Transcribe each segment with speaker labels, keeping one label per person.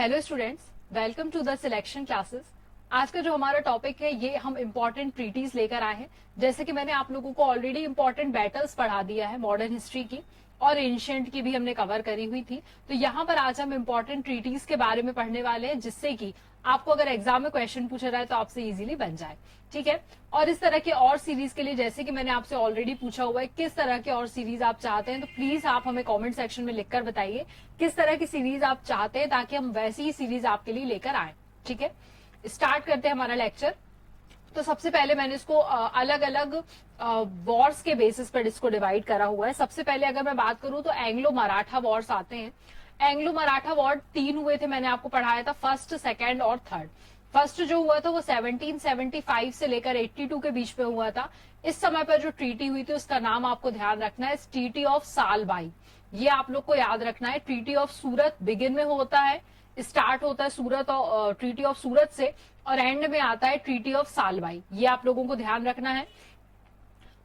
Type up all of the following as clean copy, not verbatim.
Speaker 1: Hello students, welcome to the selection classes. आज का जो हमारा टॉपिक है ये हम इम्पोर्टेंट ट्रीटीज लेकर आए हैं। जैसे कि मैंने आप लोगों को ऑलरेडी इम्पोर्टेंट बैटल्स पढ़ा दिया है, मॉडर्न हिस्ट्री की और एंशिएंट की भी हमने कवर करी हुई थी। तो यहाँ पर आज हम इम्पोर्टेंट ट्रीटीज के बारे में पढ़ने वाले हैं, जिससे कि आपको अगर एग्जाम में क्वेश्चन पूछा जाए तो आपसे इजीली बन जाए। ठीक है। और इस तरह के और सीरीज के लिए, जैसे कि मैंने आपसे ऑलरेडी पूछा हुआ है, किस तरह के और सीरीज आप चाहते हैं, तो प्लीज आप हमें कमेंट सेक्शन में लिखकर बताइए किस तरह की सीरीज आप चाहते हैं, ताकि हम वैसी ही सीरीज आपके लिए लेकर आए। ठीक है, स्टार्ट करते हैं हमारा लेक्चर। तो सबसे पहले मैंने इसको अलग अलग वॉर्स के बेसिस पर इसको डिवाइड करा हुआ है। सबसे पहले अगर मैं बात करूं तो एंग्लो मराठा वॉर्स आते हैं। एंग्लो मराठा वॉर 3 हुए थे, मैंने आपको पढ़ाया था, फर्स्ट, सेकेंड और थर्ड। फर्स्ट जो हुआ था वो 1775 से लेकर 82 के बीच में हुआ था। इस समय पर जो ट्रीटी हुई थी उसका नाम आपको ध्यान रखना है, ट्रीटी ऑफ सालबाई। ये आप लोग को याद रखना है। ट्रीटी ऑफ सूरत बिगिन में होता है, स्टार्ट होता है सूरत और ट्रीटी ऑफ सूरत से, और एंड में आता है ट्रीटी ऑफ सालबाई। ये आप लोगों को ध्यान रखना है।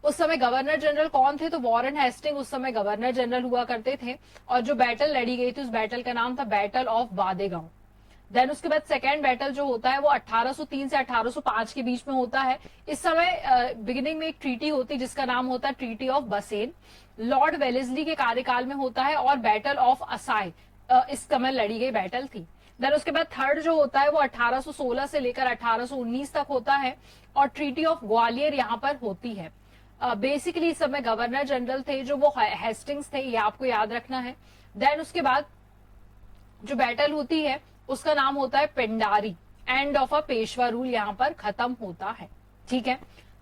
Speaker 1: उस समय गवर्नर जनरल कौन थे? तो वॉरेन हेस्टिंग उस समय गवर्नर जनरल हुआ करते थे। और जो बैटल लड़ी गई थी उस बैटल का नाम था बैटल ऑफ वादेगांव। देन उसके बाद सेकेंड बैटल जो होता है वो 1803 से 1805 के बीच में होता है। इस समय बिगिनिंग में एक ट्रीटी होती है जिसका नाम होता है ट्रीटी ऑफ बसेन, लॉर्ड वेलेस्ली के कार्यकाल में होता है, और बैटल ऑफ असाई इस समय लड़ी गई बैटल थी। देन उसके बाद थर्ड जो होता है वो 1816 से लेकर 1819 तक होता है, और ट्रीटी ऑफ ग्वालियर यहाँ पर होती है। बेसिकली इस समय गवर्नर जनरल थे जो वो हेस्टिंग्स थे, ये आपको याद रखना है। देन उसके बाद जो बैटल होती है उसका नाम होता है Pindari, end of a Peshwa rule यहाँ पर खत्म होता है। ठीक है।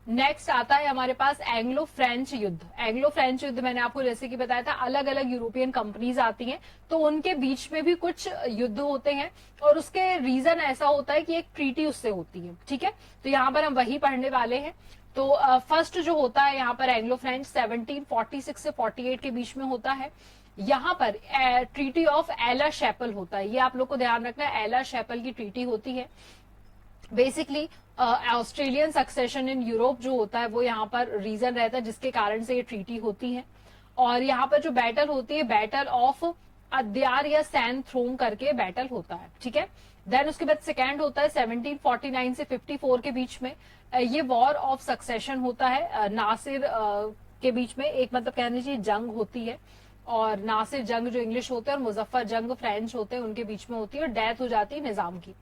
Speaker 1: नेक्स्ट आता है हमारे पास एंग्लो फ्रेंच युद्ध। एंग्लो फ्रेंच युद्ध मैंने आपको जैसे कि बताया था, अलग अलग यूरोपियन कंपनीज आती हैं तो उनके बीच में भी कुछ युद्ध होते हैं, और उसके रीजन ऐसा होता है कि एक ट्रीटी उससे होती है। ठीक है, तो यहाँ पर हम वही पढ़ने वाले हैं। तो फर्स्ट जो होता है यहाँ पर एंग्लो फ्रेंच 1746 से 48 के बीच में होता है। यहाँ पर ट्रीटी ऑफ एला शेपल होता है, ये आप लोग को ध्यान रखना है। एला शेपल की ट्रीटी होती है। Basically Australian succession in Europe जो होता है वो यहाँ पर रीजन रहता है जिसके कारण से ये ट्रीटी होती है। और यहाँ पर जो बैटल होती है बैटल ऑफ अद्यार या सैन थ्रोम करके बैटल होता है। ठीक है। देन उसके बाद सेकेंड होता है 1749 से 54 के बीच में। ये वॉर ऑफ सक्सेशन होता है। नासिर के बीच में एक मतलब कहने चाहिए जंग होती है, और नासिर जंग जो इंग्लिश होते हैं और मुजफ्फर जंग फ्रेंच होते हैं, उनके बीच में होती है, और डेथ हो जाती है निजाम की।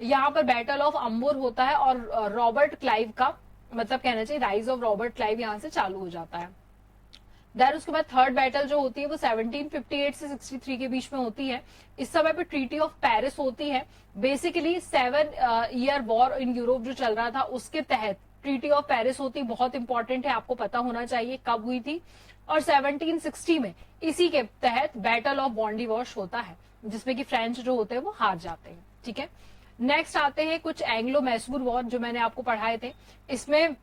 Speaker 1: यहाँ पर बैटल ऑफ अंबुर होता है, और रॉबर्ट क्लाइव का मतलब कहना चाहिए राइज ऑफ रॉबर्ट क्लाइव यहाँ से चालू हो जाता है। देन उसके बाद थर्ड बैटल जो होती है वो 1758 से 63 के बीच में होती है। इस समय पे ट्रीटी ऑफ पेरिस होती है। Basically 7 year war in Europe जो चल रहा था उसके तहत ट्रीटी ऑफ पेरिस होती, बहुत इंपॉर्टेंट है, आपको पता होना चाहिए कब हुई थी। और 1760 में इसी के तहत बैटल ऑफ बॉन्डीवॉश होता है, जिसमें कि फ्रेंच जो होते हैं वो हार जाते हैं। ठीक है। नेक्स्ट आते हैं कुछ एंग्लो मैसूर वॉर जो मैंने आपको पढ़ाए थे। इसमें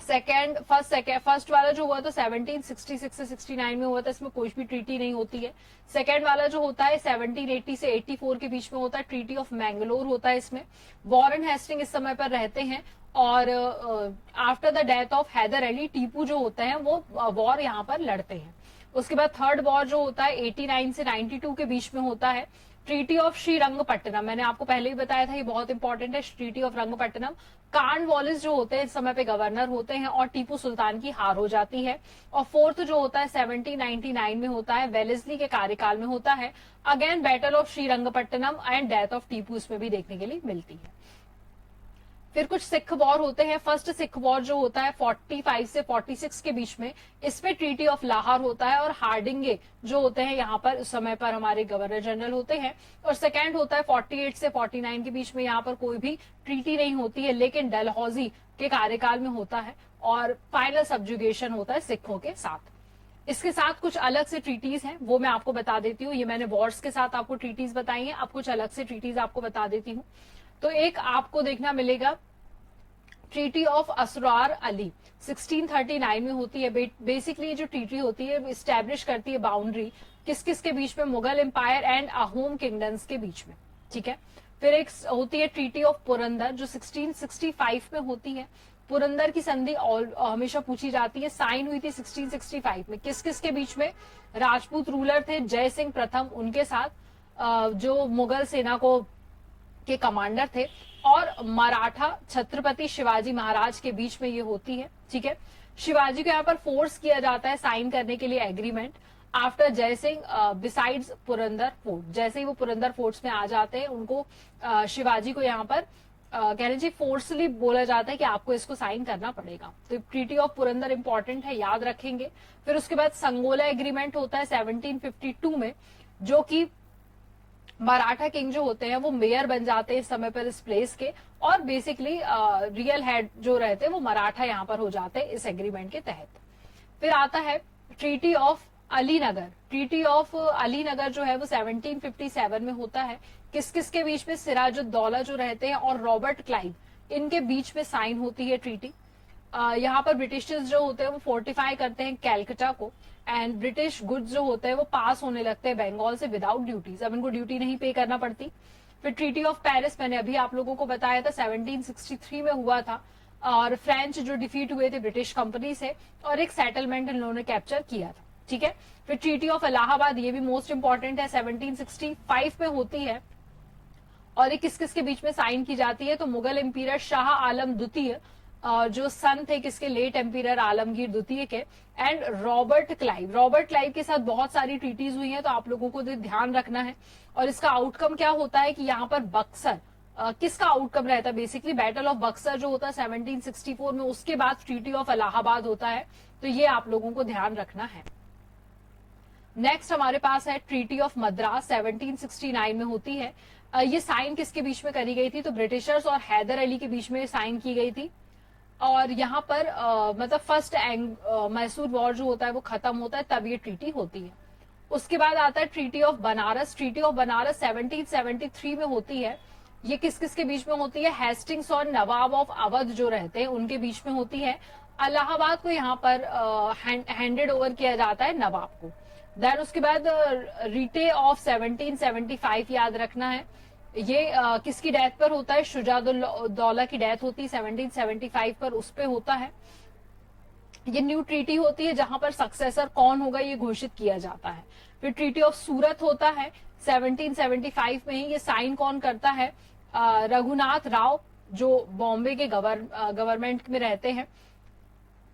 Speaker 1: फर्स्ट वाला जो हुआ था 1766 से 69 में हुआ था, इसमें कोई भी ट्रीटी नहीं होती है। सेकेंड वाला जो होता है 1780 से 84 के बीच में होता है, ट्रीटी ऑफ मैंगलोर होता है। इसमें वॉरेन हेस्टिंग इस समय पर रहते हैं, और after the death of Hyder Ali Tipu जो होते हैं वो वॉर यहाँ पर लड़ते हैं। उसके बाद थर्ड वॉर जो होता है 89 से 92 के बीच में होता है, ट्रीटी ऑफ श्रीरंगपट्टनम। मैंने आपको पहले ही बताया था, ये बहुत इंपॉर्टेंट है, ट्रीटी ऑफ रंगपट्टनम। कार्नवालिस जो होते हैं इस समय पे गवर्नर होते हैं, और टीपू सुल्तान की हार हो जाती है। और फोर्थ जो होता है 1799 में होता है, वेलेस्ली के कार्यकाल में होता है। Again battle of Srirangapatnam and death of Tipu इसमें भी देखने के लिए मिलती है। फिर कुछ सिख वॉर होते हैं। फर्स्ट सिख वॉर जो होता है 45 से 46 के बीच में, इसमें ट्रीटी ऑफ लाहौर होता है, और हार्डिंगे जो होते हैं यहाँ पर उस समय पर हमारे गवर्नर जनरल होते हैं। और सेकेंड होता है 48 से 49 के बीच में, यहाँ पर कोई भी ट्रीटी नहीं होती है, लेकिन डलहौजी के कार्यकाल में होता है, और फाइनल सब्जुगेशन होता है सिखों के साथ। इसके साथ कुछ अलग से ट्रीटीज हैं, वो मैं आपको बता देती हूँ। ये मैंने वॉर्स के साथ आपको ट्रीटीज बताई हैं, अब कुछ अलग से ट्रीटीज आपको बता देती हूँ। तो एक आपको देखना मिलेगा ट्रीटी ऑफ असरार अली 1639 में होती है। बेसिकली जो ट्रीटी होती है स्टैब्लिश करती है बाउंड्री किस किस के बीच में, Mughal empire and Ahom kingdoms के बीच में। ठीक है। फिर एक होती है ट्रीटी ऑफ पुरंदर जो 1665 में होती है। पुरंदर की संधि हमेशा पूछी जाती है, साइन हुई थी 1665 में, किस किस के बीच में? राजपूत रूलर थे जय सिंह प्रथम, उनके साथ जो मुगल सेना को के कमांडर थे, और मराठा छत्रपति शिवाजी महाराज के बीच में ये होती है। ठीक है, शिवाजी को यहाँ पर फोर्स किया जाता है साइन करने के लिए agreement after Jai Singh besides Purandar fort. जैसे ही वो पुरंदर फोर्ट्स में आ जाते हैं, उनको शिवाजी को यहाँ पर कह लीजिए फोर्सली बोला जाता है कि आपको इसको साइन करना पड़ेगा। तो ट्रीटी ऑफ पुरंदर इंपॉर्टेंट है, याद रखेंगे। फिर उसके बाद संगोला एग्रीमेंट होता है 1752 में, जो कि मराठा किंग जो होते हैं वो मेयर बन जाते हैं इस समय पर इस प्लेस के, और बेसिकली रियल हेड जो रहते हैं वो मराठा यहाँ पर हो जाते हैं इस एग्रीमेंट के तहत। फिर आता है treaty of Alinagar. Treaty of Alinagar जो है वो 1757 में होता है। किस किस के बीच में? सिराजुद्दौला जो रहते हैं और रॉबर्ट क्लाइव, इनके बीच में साइन होती है ट्रीटी। यहाँ पर ब्रिटिशर्स जो होते हैं वो फोर्टिफाई करते हैं कैलकटा को, एंड ब्रिटिश गुड्स जो होते हैं वो पास होने लगते हैं बंगाल से विदाउट ड्यूटीज। अब इनको ड्यूटी नहीं पे करना पड़ती। फिर ट्रीटी ऑफ पेरिस मैंने अभी आप लोगों को बताया था 1763 में हुआ था, और फ्रेंच जो डिफीट हुए थे ब्रिटिश कंपनी से, और एक सेटलमेंट इन लोगों ने कैप्चर किया था। ठीक है, फिर ट्रीटी ऑफ इलाहाबाद, ये भी मोस्ट इंपॉर्टेंट है, 1765 में होती है, और ये किस किस के बीच में साइन की जाती है? तो मुगल एम्पीयर शाह आलम द्वितीय, जो सन थे किसके? लेट एम्पीयर आलमगीर द्वितीय के, and Robert Clive. Robert Clive के साथ बहुत सारी ट्रीटीज हुई हैं, तो आप लोगों को ध्यान रखना है। और इसका आउटकम क्या होता है कि यहाँ पर बक्सर, किसका आउटकम रहता है? बेसिकली बैटल ऑफ बक्सर जो होता है 1764 में, उसके बाद ट्रीटी ऑफ इलाहाबाद होता है। तो ये आप लोगों को ध्यान रखना है। नेक्स्ट हमारे पास है ट्रीटी ऑफ मद्रास, 1769 में होती है। ये साइन किसके बीच में करी गई थी? तो ब्रिटिशर्स और हैदर अली के बीच में साइन की गई थी। और यहाँ पर मतलब फर्स्ट मैसूर वॉर जो होता है वो खत्म होता है, तब ये ट्रीटी होती है। उसके बाद आता है treaty of Banaras. Treaty of Banaras 1773 में होती है। ये किस किस के बीच में होती है? हेस्टिंग्स और नवाब ऑफ अवध जो रहते हैं उनके बीच में होती है। इलाहाबाद को यहाँ पर हैंडेड ओवर किया जाता है नवाब को। देन उसके बाद रिटे ऑफ 1775 याद रखना है। ये किसकी डेथ पर होता है? शुजाउद्दौला की डेथ होती है 1775 पर, उस पे होता है। ये न्यू ट्रीटी होती है जहां पर सक्सेसर कौन होगा ये घोषित किया जाता है। फिर ट्रीटी ऑफ सूरत होता है 1775 में ही। ये साइन कौन करता है? रघुनाथ राव, जो बॉम्बे के गवर्नमेंट में रहते हैं,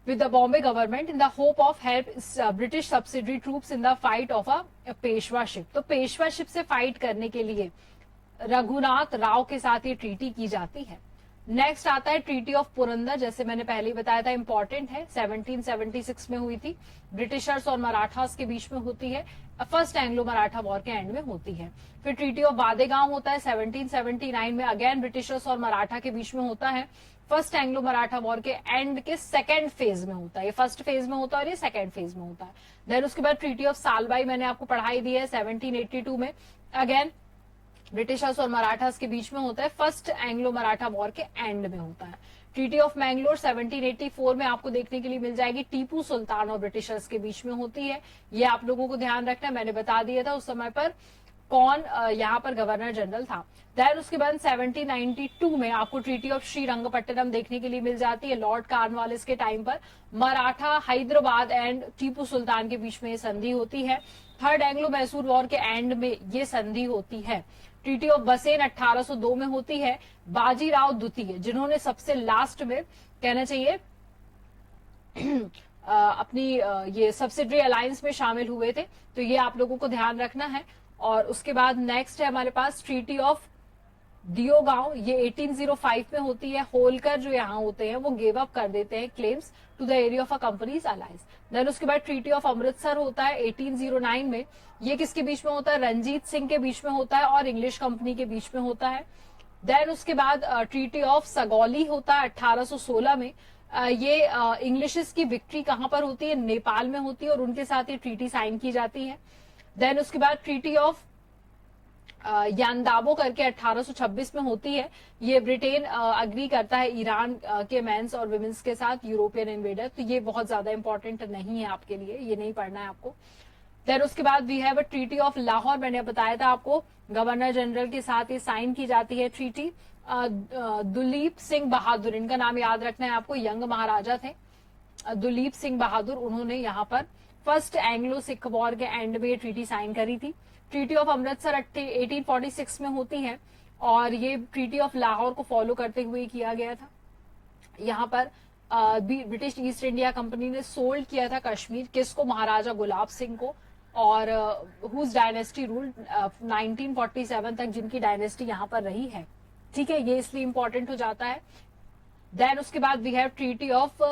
Speaker 1: with the Bombay government in the hope of help British subsidiary troops in the fight of a पेशवाशिप। तो पेशवाशिप से फाइट करने के लिए रघुनाथ राव के साथ ये ट्रीटी की जाती है। नेक्स्ट आता है ट्रीटी ऑफ पुरंदर, जैसे मैंने पहले ही बताया था इंपॉर्टेंट है, 1776 में हुई थी। ब्रिटिशर्स और मराठास के बीच में होती है, फर्स्ट एंग्लो मराठा वॉर के एंड में होती है। फिर ट्रीटी ऑफ वादेगांव होता है 1779 में, अगेन ब्रिटिशर्स और मराठा के बीच में होता है। फर्स्ट एंग्लो मराठा वॉर के एंड के सेकेंड फेज में होता है। ये फर्स्ट फेज में होता है और ये सेकेंड फेज में होता है। देन उसके बाद ट्रीटी ऑफ सालबाई मैंने आपको पढ़ाई दी है 1782 में, अगेन ब्रिटिशर्स और मराठास के बीच में होता है। फर्स्ट एंग्लो मराठा वॉर के एंड में होता है। ट्रीटी ऑफ मैंगलोर 1784 में आपको देखने के लिए मिल जाएगी, टीपू सुल्तान और ब्रिटिशर्स के बीच में होती है। ये आप लोगों को ध्यान रखना है, मैंने बता दिया था उस समय पर कौन यहाँ पर गवर्नर जनरल था। देन उसके बाद 1792 में आपको ट्रीटी ऑफ श्रीरंगपट्टनम देखने के लिए मिल जाती है। लॉर्ड कार्नवालिस के टाइम पर मराठा, हैदराबाद एंड टीपू सुल्तान के बीच में ये संधि होती है। थर्ड एंग्लो मैसूर वॉर के एंड में ये संधि होती है। ट्रीटी ऑफ बसेन 1802 में होती है। बाजीराव द्वितीय, जिन्होंने सबसे लास्ट में कहना चाहिए अपनी ये सब्सिडरी अलायंस में शामिल हुए थे, तो ये आप लोगों को ध्यान रखना है। और उसके बाद नेक्स्ट है हमारे पास ट्रीटी ऑफ दियोगांव, ये 1805 में होती है। होलकर जो यहाँ होते हैं वो गिव अप कर देते हैं claims to the area of a companies alliance. Then उसके बाद ट्रीटी ऑफ अमृतसर होता है 1809 में। ये किसके बीच में होता है? रंजीत सिंह के बीच में होता है और इंग्लिश कंपनी के बीच में होता है। देन उसके बाद ट्रीटी ऑफ सगौली होता है 1816 में। ये इंग्लिश की विक्ट्री कहां पर होती है? नेपाल में होती है, और उनके साथ ये ट्रीटी साइन की जाती है। देन उसके बाद ट्रीटी ऑफ यानदाबो करके 1826 में होती है। ये ब्रिटेन अग्री करता है ईरान के मेंस और विमेंस के साथ यूरोपियन इन्वेडर, तो ये बहुत ज्यादा इंपॉर्टेंट नहीं है आपके लिए, ये नहीं पढ़ना है आपको। देन उसके बाद we have a treaty of Lahore, मैंने बताया था आपको गवर्नर जनरल के साथ ये साइन की जाती है ट्रीटी। दुलीप सिंह बहादुर, इनका नाम याद रखना है आपको, यंग महाराजा थे दुलीप सिंह बहादुर, उन्होंने यहाँ पर फर्स्ट एंग्लो सिख वॉर के एंड में ये ट्रीटी साइन करी थी। ट्रीटी ऑफ अमृतसर 1846 में होती है और ये ट्रीटी ऑफ लाहौर को फॉलो करते हुए किया गया था। यहाँ पर ब्रिटिश ईस्ट इंडिया कंपनी ने सोल्ड किया था कश्मीर, किसको? महाराजा गुलाब सिंह को, और हुज डायनेस्टी रूल 1947 तक, जिनकी डायनेस्टी यहाँ पर रही है। ठीक है, ये इसलिए इंपॉर्टेंट हो जाता है। देन उसके बाद वी हैव ट्रीटी ऑफ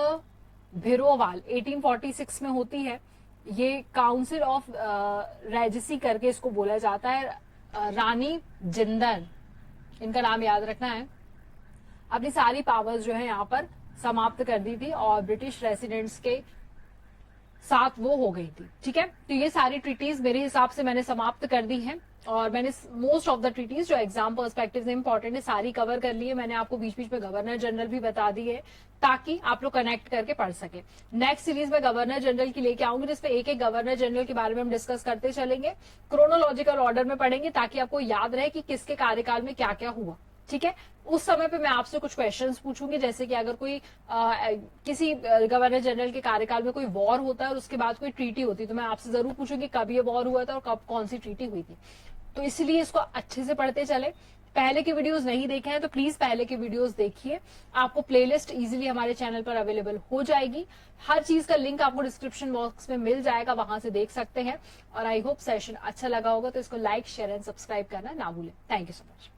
Speaker 1: भिरोवाल 1846 में होती है। ये काउंसिल ऑफ रेजिसी करके इसको बोला जाता है। रानी जिंदल, इनका नाम याद रखना है, अपनी सारी पावर्स जो है यहाँ पर समाप्त कर दी थी और ब्रिटिश रेसिडेंट्स के साथ वो हो गई थी। ठीक है, तो ये सारी ट्रीटीज मेरे हिसाब से मैंने समाप्त कर दी है और मैंने मोस्ट ऑफ द ट्रीटीज जो एग्जाम पर्सपेक्टिव से इंपॉर्टेंट है सारी कवर कर ली है। मैंने आपको बीच बीच में गवर्नर जनरल भी बता दी है ताकि आप लोग कनेक्ट करके पढ़ सके। नेक्स्ट सीरीज में गवर्नर जनरल की लेके आऊंगी जिसमें एक एक गवर्नर जनरल के बारे में हम डिस्कस करते चलेंगे, क्रोनोलॉजिकल ऑर्डर में पढ़ेंगे ताकि आपको याद रहे कि किसके कार्यकाल में क्या क्या हुआ। ठीक है, उस समय पे मैं आपसे कुछ क्वेश्चंस पूछूंगी, जैसे कि अगर कोई किसी गवर्नर जनरल के कार्यकाल में कोई वॉर होता है और उसके बाद कोई ट्रीटी होती है तो मैं आपसे जरूर पूछूंगी कब ये वॉर हुआ था और कब कौन सी ट्रीटी हुई थी। तो इसलिए इसको अच्छे से पढ़ते चले। पहले के वीडियोस नहीं देखे हैं तो प्लीज पहले के वीडियोस देखिए, आपको प्लेलिस्ट इजीली हमारे चैनल पर अवेलेबल हो जाएगी। हर चीज का लिंक आपको डिस्क्रिप्शन बॉक्स में मिल जाएगा, वहां से देख सकते हैं। और आई होप सेशन अच्छा लगा होगा, तो इसको लाइक शेयर एंड सब्सक्राइब करना ना भूलें। Thank you so much.